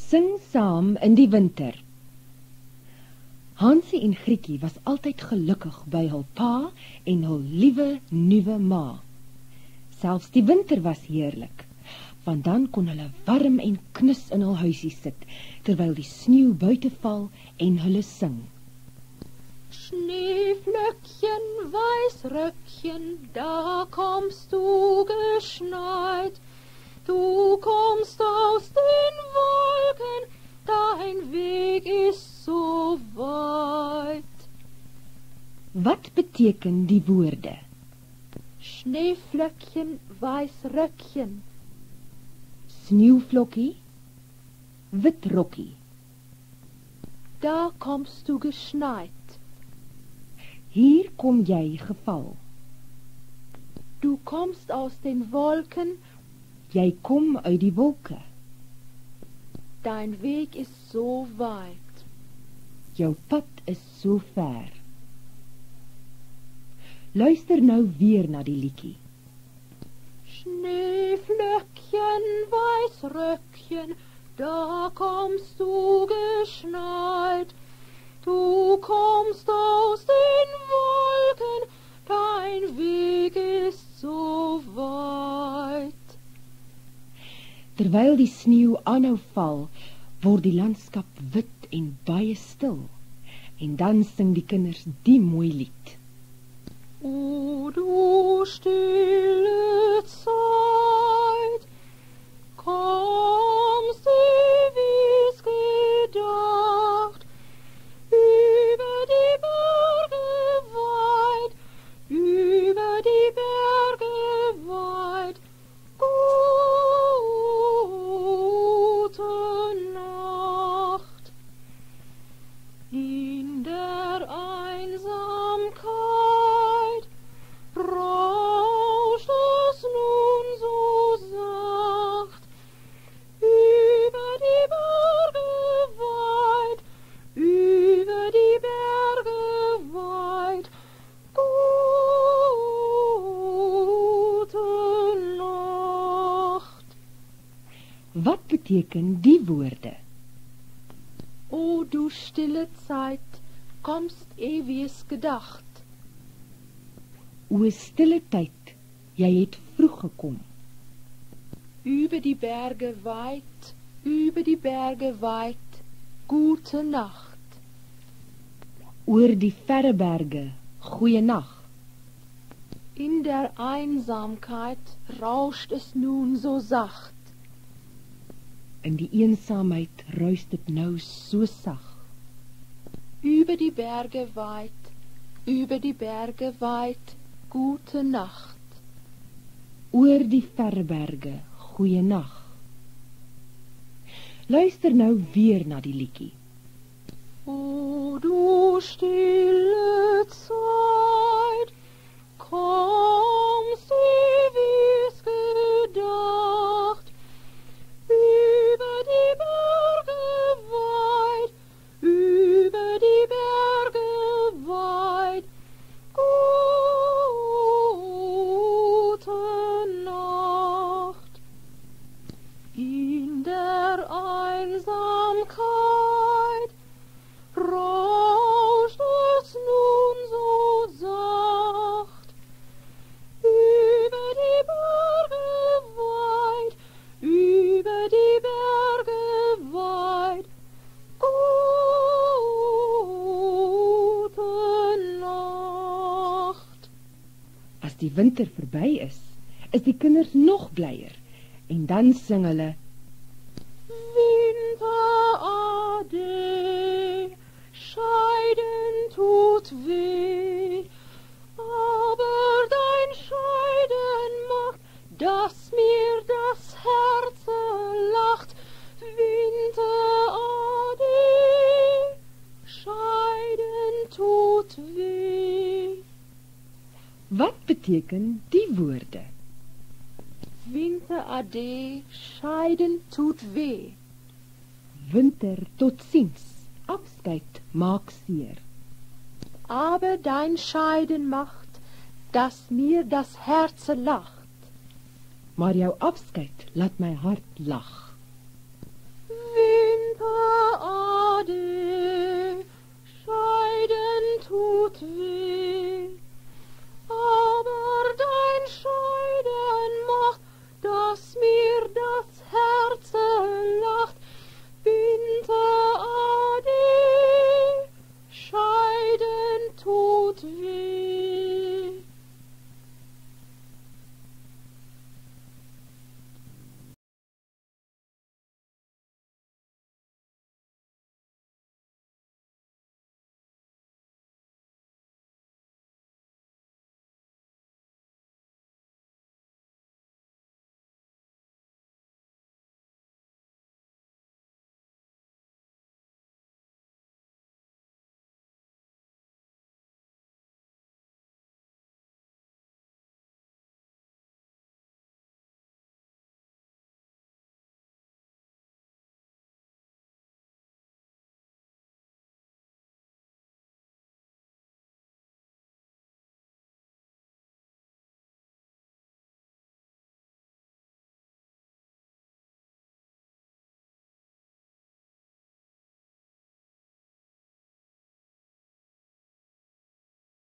Sing saam in die winter. Hansie en Grietjie was altyd gelukkig by hul pa en hul liewe nuwe ma. Selfs die winter was heerlik, want dan kon hulle warm en knus in hul huisie sit, terwyl die sneeu buite val en hulle sing. Schneeflöckchen, Weißröckchen, da kommst du geschneit. Du kommst aus den Wolken, dein Weg ist so weit. Wat beteken die woorde? Schneeflöckchen, Weißröckchen. Sneeuvlokkie, wit rokkie. Da kommst du geschneit. Hier kom jy geval. Du kommst aus den Wolken, Jy kom uit die wolke. dein Weg ist so weit. Jou pad is so ver. Luister nou weer na die liedjie. Schneeflöckchen, Weißröckchen, da kommst du geschneit. Du kommst aus den Wolken, dein Weg ist so weit. Terwyl die sneeu aanhou val, word die landskap wit en baie stil. En dan sing die kinders die mooi lied. O du stille Zeit, kommst ewig gedacht, über die Berge weit, über die Berge weit. Gute Nacht. In der Einsamkeit rauscht es nun so sacht, über die Berge weit, über die Berge weit. Gute Nacht. Wat beteken die woorde? O du stille Zeit, kommst ewigs gedacht. O stille tyd, jy het vroeg gekom. Über die Berge weit, über die Berge weit, gute Nacht. Oor die verre berge, goeie nag. In der Einsamkeit rauscht es nun so sacht. In die eensaamheid ruis dit nou so sag. Über die Berge weit, über die Berge weit, gute Nacht. Oor die verre berge, goeie nag. Luister nou weer na die liedjie. O du stille Zeit, kommst ewig gedacht, über die Berge weit, über die Berge weit. Gute Nacht. In der Einsamkeit rauscht es nun so sacht, über die Berge weit, über die Berge weit. Gute Nacht. As die winter verby is die kinders nog blyer. En dan sing hulle, Winterade, scheiden tut weh, aber dein Scheiden macht, dass mir das Herz lacht. Winterade, scheiden tut weh. wat beteken die woorde? Winterade, scheiden tut weh. Winter tot ziens, afskeid maak seer. Aber dein Scheiden macht, dass mir das Herz lacht. Maar jou afskeid laat my hart lag. Winterade, denke